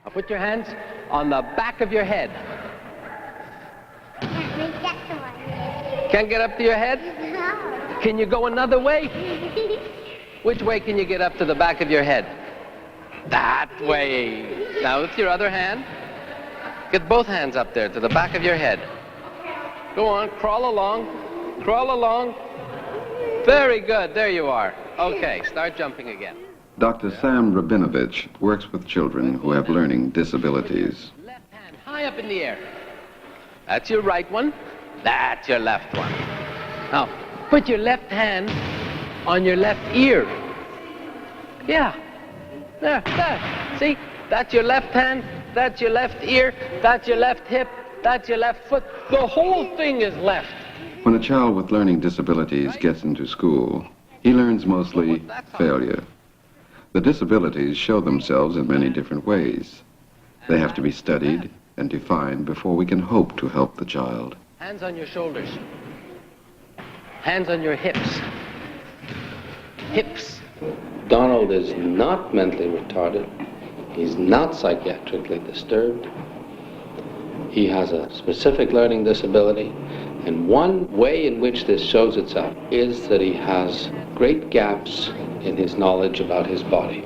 Now put your hands on the back of your head. Can't make that to my head. Can't get up to your head? No. Can you go another way? Which way can you get up to the back of your head? That way. Now with your other hand, get both hands up there to the back of your head. Go on, crawl along. Crawl along. Very good, there you are. Okay, start jumping again. Dr. Sam Rabinovich works with children who have learning disabilities. Left hand high up in the air. That's your right one. That's your left one. Now, put your left hand on your left ear. Yeah. There. See? That's your left hand. That's your left ear. That's your left hip. That's your left foot. The whole thing is left. When a child with learning disabilities gets into school, he learns mostly failure. The disabilities show themselves in many different ways. They have to be studied and defined before we can hope to help the child. Hands on your shoulders. Hands on your hips. Hips. Donald is not mentally retarded. He's not psychiatrically disturbed. He has a specific learning disability, and one way in which this shows itself is that he has great gaps in his knowledge about his body.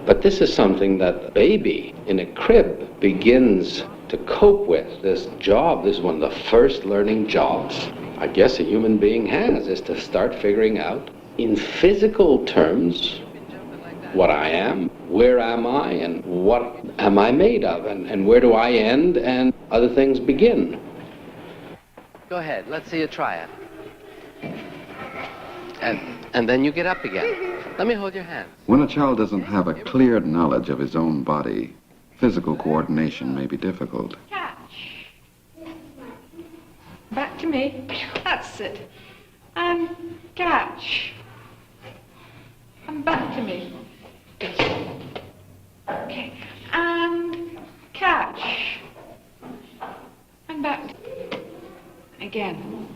But this is something that a baby in a crib begins to cope with. This job, this is one of the first learning jobs I guess a human being has, is to start figuring out in physical terms what I am, where am I, and what am I made of, and where do I end and other things begin. Go ahead, let's see you try it. And then you get up again. Let me hold your hand. When a child doesn't have a clear knowledge of his own body, physical coordination may be difficult. Catch. Back to me. That's it. And catch. And back to me. Okay. And catch. And back. Again.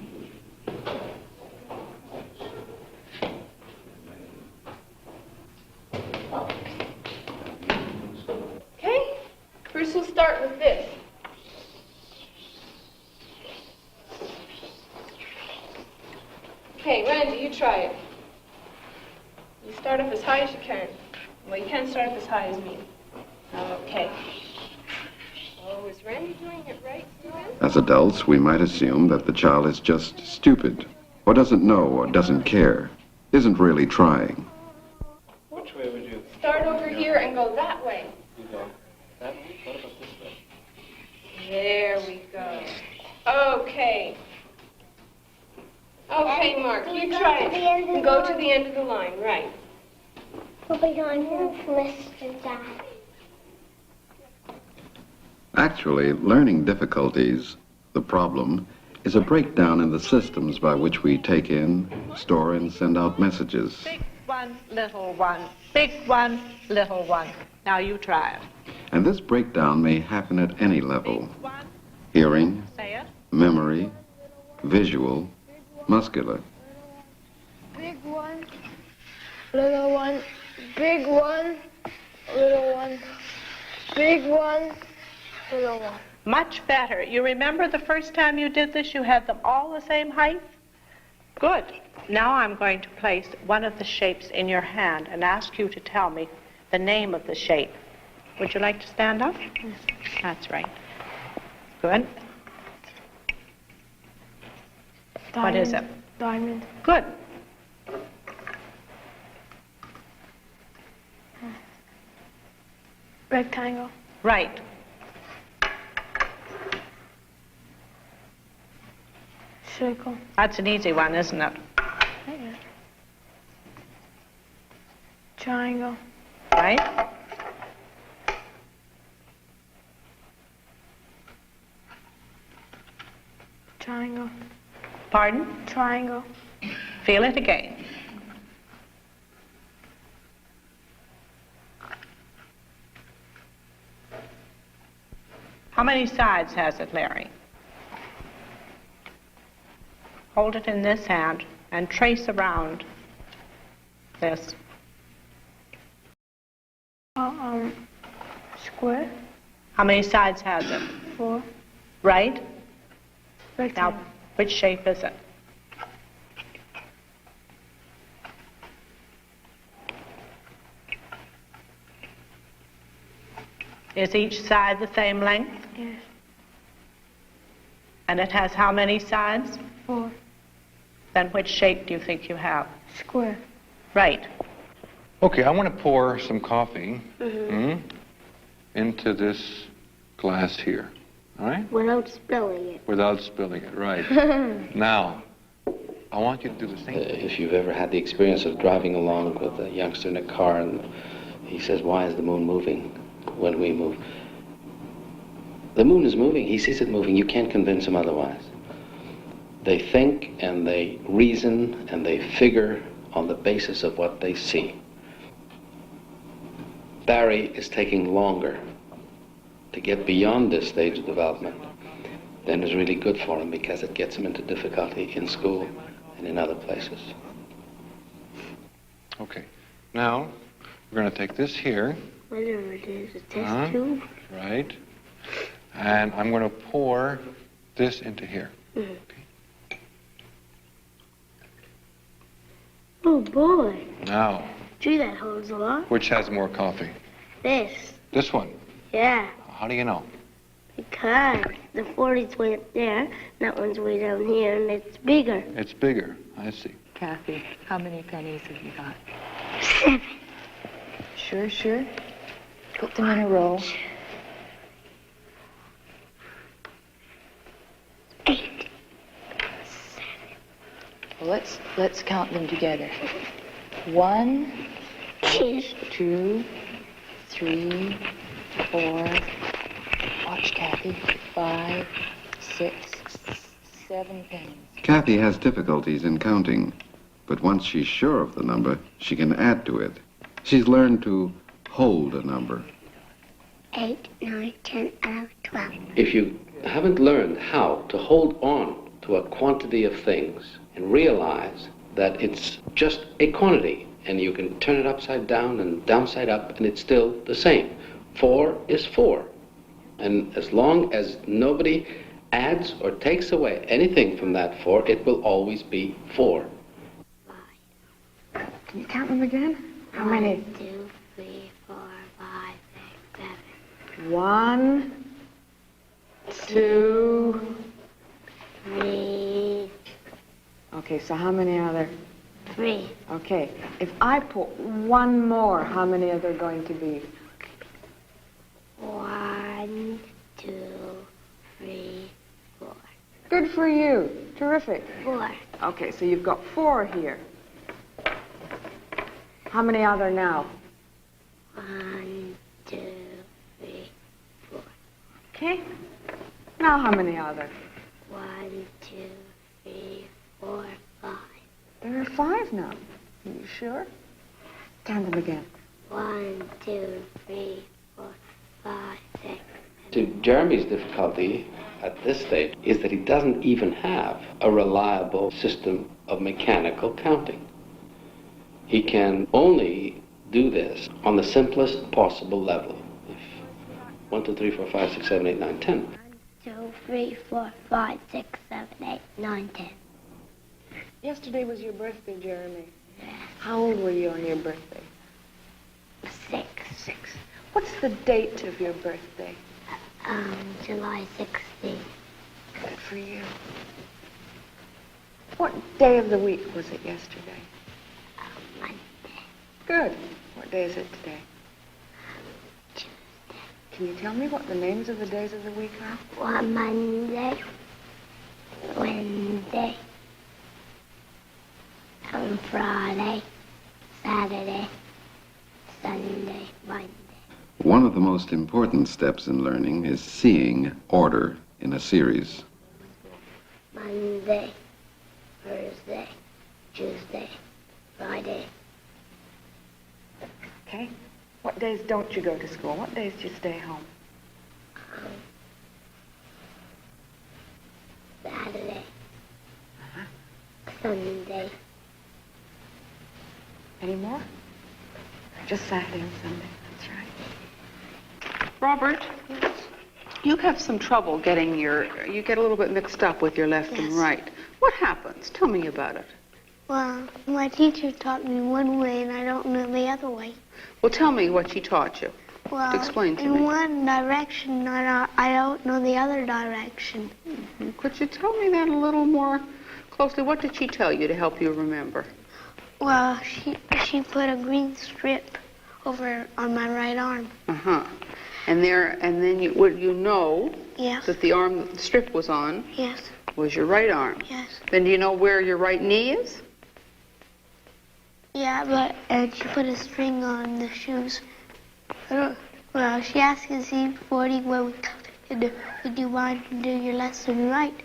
Okay. First we'll start with this. Okay, Randy, you try it. You start up as high as you can. Well, you can't start up as high as me. Okay. Oh, is Randy doing it right, Susan? As adults, we might assume that the child is just stupid, or doesn't know, or doesn't care, isn't really trying. Which way would you? Start over here and go that way. You go that way? What about this way? There we go. Okay. Okay, Mark, you try it. And go to the end of the line, right. We'll be going to Mr. Dad. Actually, learning difficulties, the problem, is a breakdown in the systems by which we take in, store, and send out messages. Big one, little one. Big one, little one. Now you try it. And this breakdown may happen at any level. Big one, Hearing, say it. memory, visual, muscular. Big one, little one, big one, little one, big one, little one. Much better. You remember the first time you did this, you had them all the same height? Good. Now I'm going to place one of the shapes in your hand and ask you to tell me the name of the shape. Would you like to stand up? That's right. Good. Diamond, What is it? Diamond. Good. Rectangle. Right. Circle. That's an easy one, isn't it? Yeah. Triangle. Right? Triangle. Pardon? Triangle. Feel it again. How many sides has it, Larry? Hold it in this hand and trace around this. Square. How many sides has it? 4. Right? Now, Rectangle. which shape is it? Is each side the same length? Yes. And it has how many sides? 4. Then which shape do you think you have? Square. Right. Okay, I want to pour some coffee into this glass here. All right? Without spilling it. Without spilling it, right. Now, I want you to do the same thing. If you've ever had the experience of driving along with a youngster in a car and he says, why is the moon moving when we move? The moon is moving. He sees it moving. You can't convince him otherwise. They think and they reason and they figure on the basis of what they see. Barry is taking longer to get beyond this stage of development than is really good for him because it gets him into difficulty in school and in other places. Okay, now we're going to take this here, Whatever it is, a test tube. right? And I'm going to pour this into here. Oh boy. Now, Gee, that holds a lot. which has more coffee? This. This one. Yeah. How do you know? Because the 40's way up there, that one's way down here, and it's bigger. It's bigger. I see. Kathy, how many pennies have you got? 7. Sure, sure. Put them in a row. 8. Well, let's count them together. 1, 2, 3, 4. Watch, Kathy. 5, 6, 7 pennies. Kathy has difficulties in counting, but once she's sure of the number, she can add to it. She's learned to hold a number. 8, 9, 10, 11, 12. If you haven't learned how to hold on to a quantity of things and realize that it's just a quantity and you can turn it upside down and downside up and it's still the same. 4 is 4. And as long as nobody adds or takes away anything from that 4, it will always be 4. Can you count them again? How many? 1, 2, 3, 4, 5, 6, 7. 1, 2. 3, Okay, so how many are there? 3. Okay, if I put one more, how many are there going to be? 1, 2, 3, 4. Good for you. Terrific. 4. Okay, so you've got 4 here. How many are there now? 1, 2, 3, 4. Okay. Now how many are there? 1, 2, 3, 4, 5. There are 5 now. Are you sure? Count them again. 1, 2, 3, 4, 5, 6. To Jeremy's difficulty at this stage is that he doesn't even have a reliable system of mechanical counting. He can only do this on the simplest possible level. If 1, 2, 3, 4, 5, 6, 7, 8, 9, 10. 1, 2, 3, 4, 5, 6, 7, 8, 9, 10. Yesterday was your birthday, Jeremy. How old were you on your birthday? 6. 6. What's the date of your birthday? July 16th. Good for you. What day of the week was it yesterday? Monday. Good. What day is it today? Tuesday. Can you tell me what the names of the days of the week are? Monday. Wednesday. Friday. Saturday. Sunday. Monday. One of the most important steps in learning is seeing order in a series. Monday. Thursday. Tuesday. Friday. Okay. What days don't you go to school? What days do you stay home? Saturday. Sunday. Any more? Just Saturday and Sunday. That's right. Robert, you have some trouble getting you get a little bit mixed up with your left and Yes. right. What happens? Tell me about it. Well, my teacher taught me one way and I don't know the other way. Well, tell me what she taught you. Well, Explain to in me. one direction, I don't know the other direction. Could you tell me that a little more closely? What did she tell you to help you remember? Well, she put a green strip over on my right arm. Uh-huh. And then you know Yes. that the arm that the strip was on Yes. was your right arm. Yes. Then do you know where your right knee is? Yeah, and she put a string on the shoes. Well, she asked us before would you mind to do your lesson right?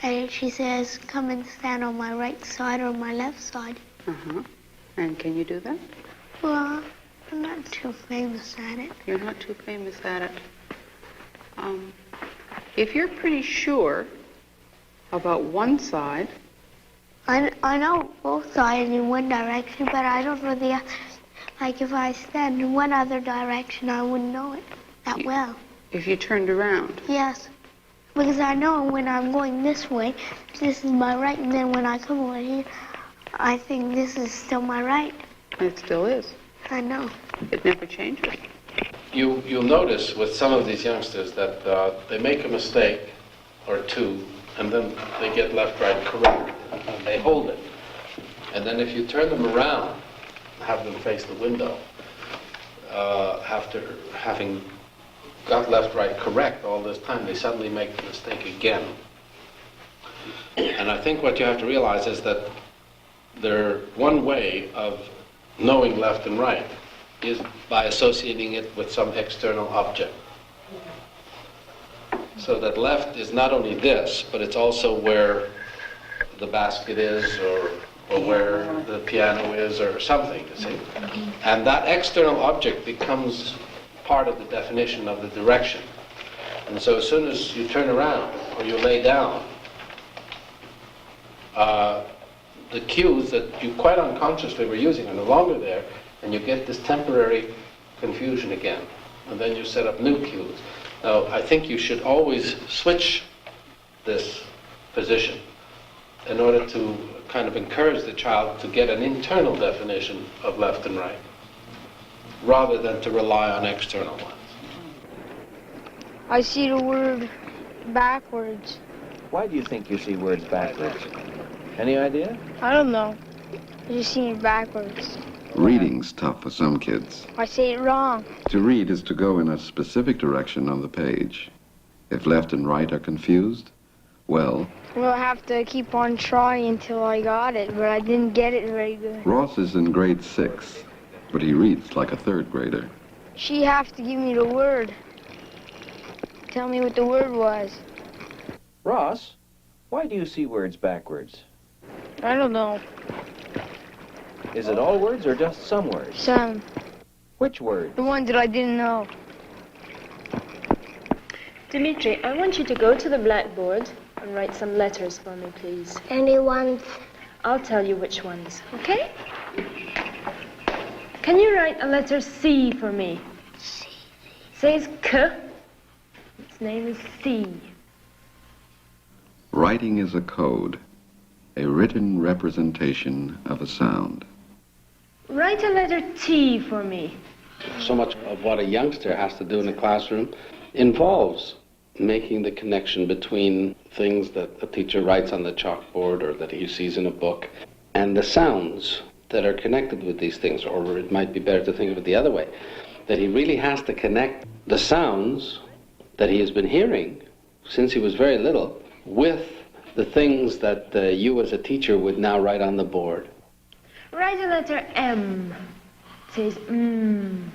And she says, come and stand on my right side or my left side. Uh-huh. And can you do that? Well, I'm not too famous at it. You're not too famous at it. If you're pretty sure about one side, I know both sides in one direction, but I don't know the other. Like if I stand in one other direction, I wouldn't know it that well. if you turned around. Yes, because I know when I'm going this way, this is my right, and then when I come over here, I think this is still my right. It still is. I know. It never changes. You'll notice with some of these youngsters that they make a mistake or two, and then they get left, right, correct. They hold it. And then if you turn them around, have them face the window, after having got left, right, correct all this time, they suddenly make the mistake again. And I think what you have to realize is that one way of knowing left and right is by associating it with some external object. So that left is not only this, but it's also where the basket is or where the piano is or something, you see. And that external object becomes part of the definition of the direction. And so as soon as you turn around or you lay down, the cues that you quite unconsciously were using are no longer there, and you get this temporary confusion again. And then you set up new cues. Now, I think you should always switch this position in order to kind of encourage the child to get an internal definition of left and right, rather than to rely on external ones. I see the word backwards. Why do you think you see words backwards? Any idea? I don't know. I just see it backwards. Reading's tough for some kids. I say it wrong. To read is to go in a specific direction on the page. If left and right are confused, well, We'll have to keep on trying until I got it, but I didn't get it very good. Ross is in grade 6, but he reads like a third grader. She have to give me the word. Tell me what the word was. Ross, why do you see words backwards? I don't know. Is it all words or just some words? Some. Which words? The ones that I didn't know. Dimitri, I want you to go to the blackboard and write some letters for me, please. Anyone? I'll tell you which ones, okay? Can you write a letter C for me? C. Says K. Its name is C. Writing is a code, a written representation of a sound. Write a letter T for me. So much of what a youngster has to do in a classroom involves making the connection between things that a teacher writes on the chalkboard or that he sees in a book and the sounds that are connected with these things, or it might be better to think of it the other way, that he really has to connect the sounds that he has been hearing since he was very little with the things that you as a teacher would now write on the board. Write a letter M. It says M.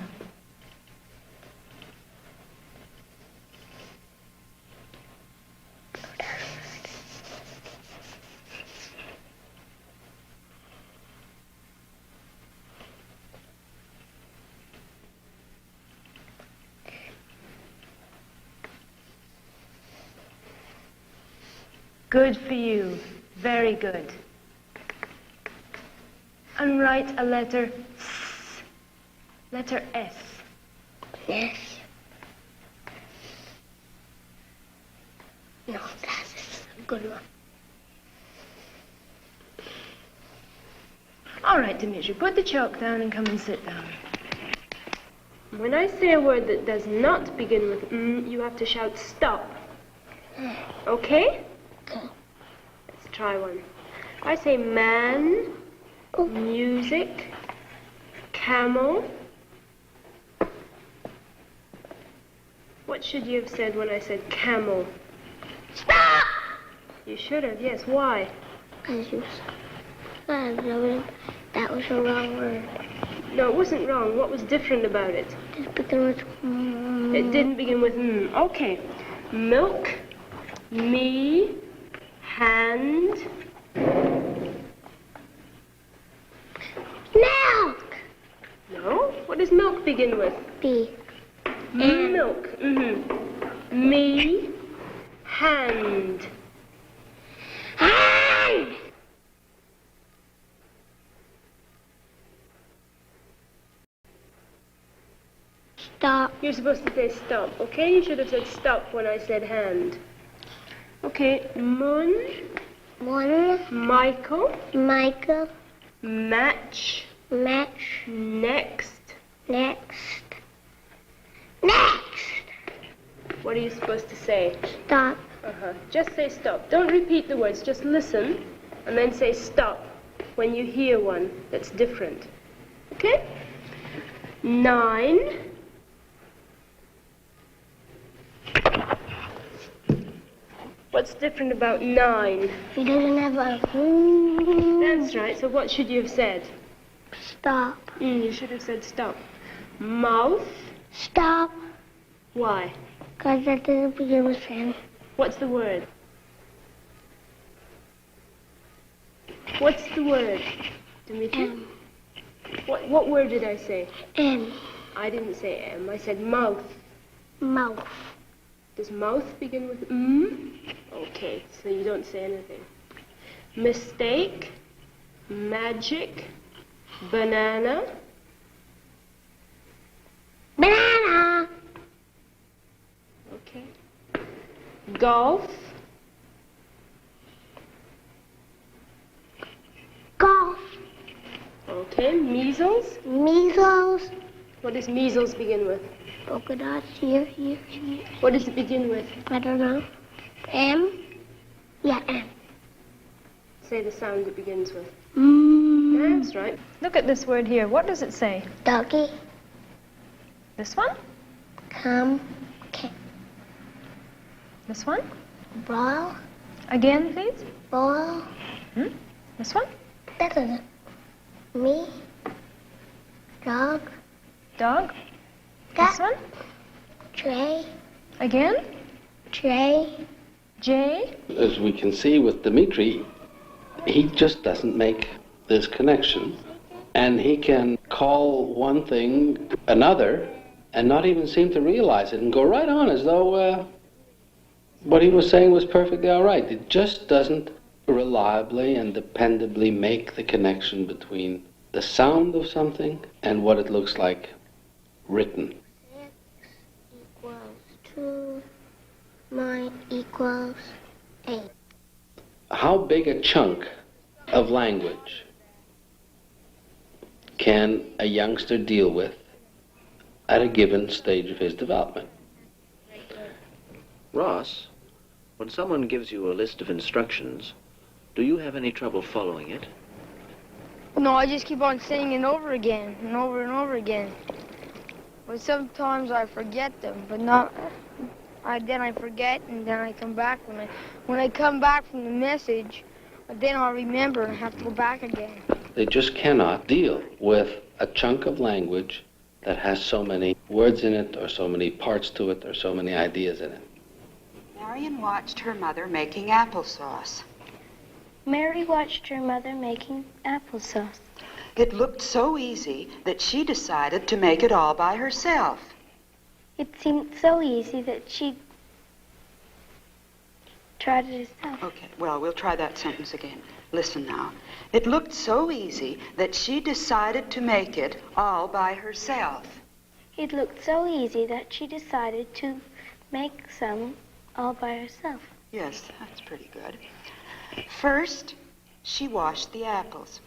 Good for you. Very good. And write a letter S. Letter S. Yes. Good enough. All right, Dimitri, put the chalk down and come and sit down. When I say a word that does not begin with you have to shout stop. Okay? Let's try one. I say man, music, camel. What should you have said when I said camel? Stop! You should have, yes. Why? Because you said that was a wrong word. No, it wasn't wrong. What was different about it? It began with It didn't begin with Okay. Milk, me, hand. Milk! No? What does milk begin with? B. Milk. Me, hand. Hand! Stop. You're supposed to say stop, okay? You should have said stop when I said hand. Okay, moon, Michael, match, next. What are you supposed to say? Stop. Just say stop. Don't repeat the words. Just listen and then say stop when you hear one that's different. Okay? 9. What's different about 9? He doesn't have a... That's right. So what should you have said? Stop. You should have said stop. Mouth. Stop. Why? Because that doesn't begin with N. What's the word? What's the word, Dimitri? M. What word did I say? M. I didn't say M. I said mouth. Mouth. Does mouth begin with Okay, so you don't say anything. Mistake, magic, banana. Banana. Okay. Golf. Golf. Okay. Measles. Measles. What does measles begin with? Polka dots here. What does it begin with? I don't know. M. Yeah, M. Say the sound it begins with. That's right. Look at this word here. What does it say? Doggy. This one? Come. This one? Brawl. Again, please. Ball. This one? That doesn't. Me. Dog. Dog. That. This one? Tray. Again? Tray. J. As we can see with Dimitri, he just doesn't make this connection. And he can call one thing another and not even seem to realize it and go right on as though what he was saying was perfectly all right. It just doesn't reliably and dependably make the connection between the sound of something and what it looks like written. 6 = 2. 9 = 8. How big a chunk of language can a youngster deal with at a given stage of his development? Ross, when someone gives you a list of instructions, do you have any trouble following it? No, I just keep on saying it over again and over and over again. But sometimes I forget them, but not. Then I forget, and then I come back. When I come back from the message, then I'll remember and have to go back again. They just cannot deal with a chunk of language that has so many words in it, or so many parts to it, or so many ideas in it. Marion watched her mother making applesauce. Mary watched her mother making applesauce. It looked so easy that she decided to make it all by herself. It seemed so easy that she tried it herself. Okay, well, we'll try that sentence again. Listen now. It looked so easy that she decided to make it all by herself. It looked so easy that she decided to make some all by herself. Yes, that's pretty good. First, she washed the apples.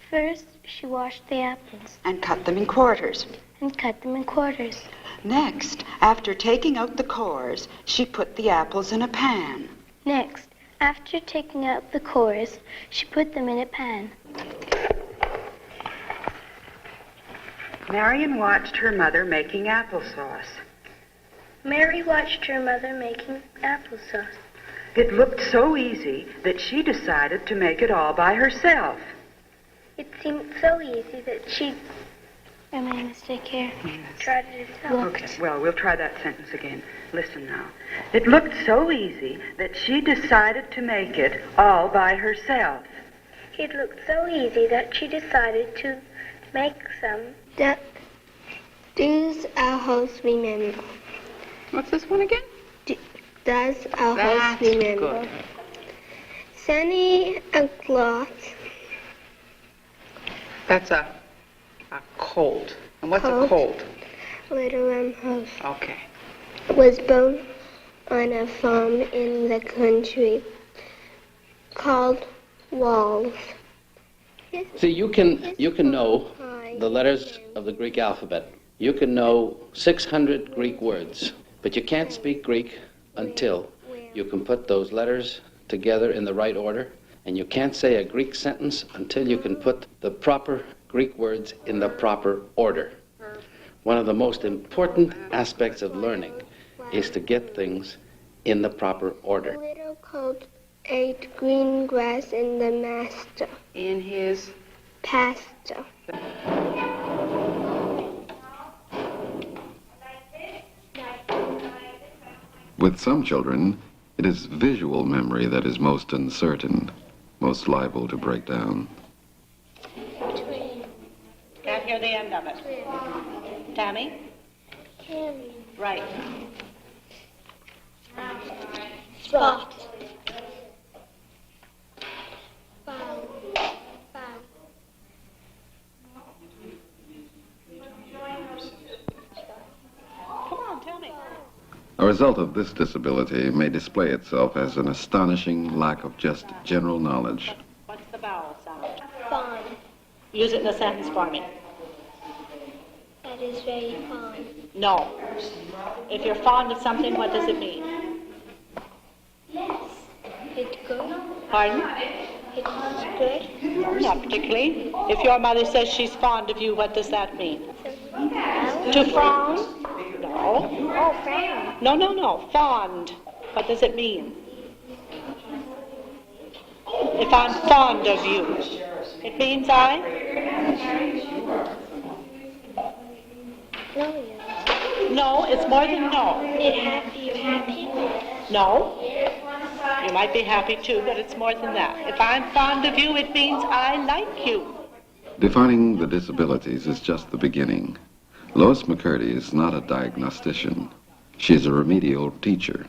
First, she washed the apples. And cut them in quarters. And cut them in quarters. Next, after taking out the cores, she put the apples in a pan. Next, after taking out the cores, she put them in a pan. Marion watched her mother making applesauce. Mary watched her mother making applesauce. It looked so easy that she decided to make it all by herself. It seemed so easy that she... Am I a mistake here? Yes. Tried it herself. Okay, well, we'll try that sentence again. Listen now. It looked so easy that she decided to make it all by herself. It looked so easy that she decided to make some. Does our host remember? What's this one again? Does our host remember? Good. Sunny and cloth. That's a colt. And what's Colt. a colt? Little host. Okay. Was born on a farm in the country called Walls. See, you can know the letters of the Greek alphabet. You can know 600 Greek words, but you can't speak Greek until you can put those letters together in the right order, and you can't say a Greek sentence until you can put the proper Greek words in the proper order. One of the most important aspects of learning is to get things in the proper order. Little colt ate green grass in the master. In his pasture. With some children, it is visual memory that is most uncertain, most liable to break down. Can't hear the end of it. Tammy? Tammy. Right. Spot. Come on, tell me. A result of this disability may display itself as an astonishing lack of just general knowledge. What's the vowel sound? Fond. Use it in a sentence for me. That is very fond. No. If you're fond of something, what does it mean? Yes. It's good. Pardon? It's good. Not particularly. If your mother says she's fond of you, what does that mean? To frown? No. Oh, frown. No. Fond. What does it mean? If I'm fond of you, it means I? No, it's more than no. You're happy? No. You might be happy too, but it's more than that. If I'm fond of you, it means I like you. Defining the disabilities is just the beginning. Lois McCurdy is not a diagnostician. She's a remedial teacher.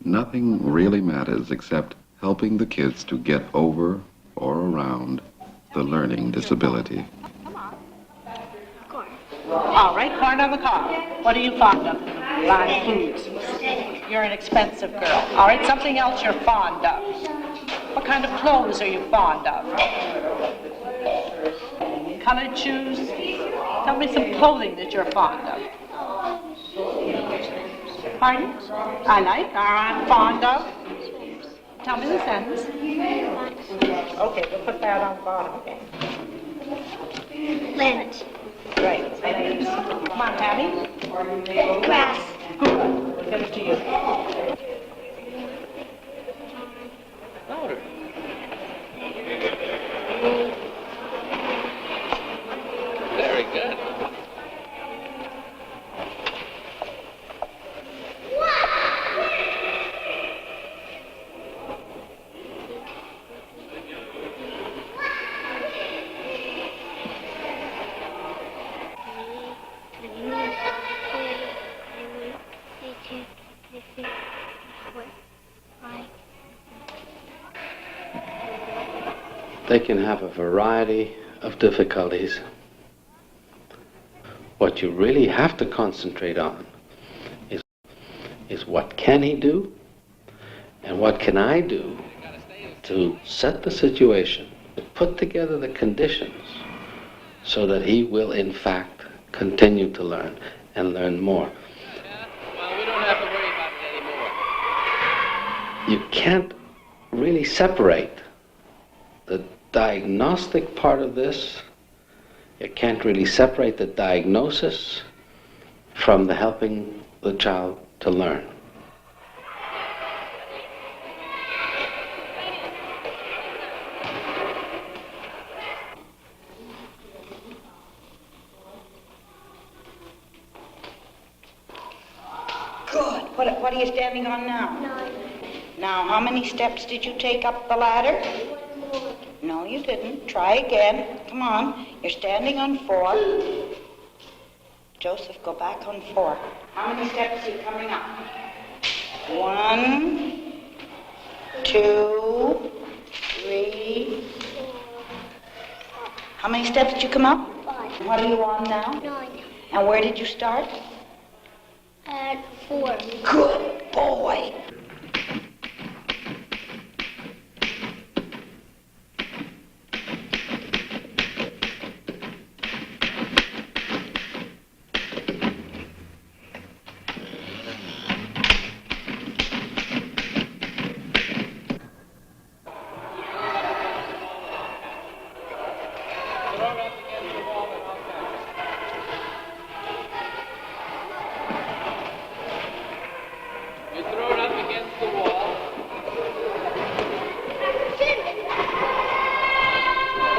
Nothing really matters except helping the kids to get over or around the learning disability. All right, corn on the cob. What are you fond of? Live foods. You're an expensive girl. All right, something else you're fond of. What kind of clothes are you fond of? Colored shoes? Tell me some clothing that you're fond of. Pardon? I like, or I'm fond of. Tell me the sentence. Okay, we'll put that on the bottom again. Lint. Great. Come on, Tammy. Grass. Good. We'll get it to you. Louder. Very good. They can have a variety of difficulties. What you really have to concentrate on is what can he do And what can I do to set the situation, to put together the conditions so that he will, in fact, continue to learn and learn more. Well, we don't have to worry about it anymore. You can't really separate the diagnostic part of this. You can't really separate the diagnosis from the helping the child to learn. Good. What are you standing on now? 9. Now, how many steps did you take up the ladder? 1 more. No, you didn't. Try again. Come on. You're standing on 4. Joseph, go back on 4. How many steps are you coming up? 1, 2, 3. How many steps did you come up? 5. What are you on now? 9. And where did you start? At 4. Good boy.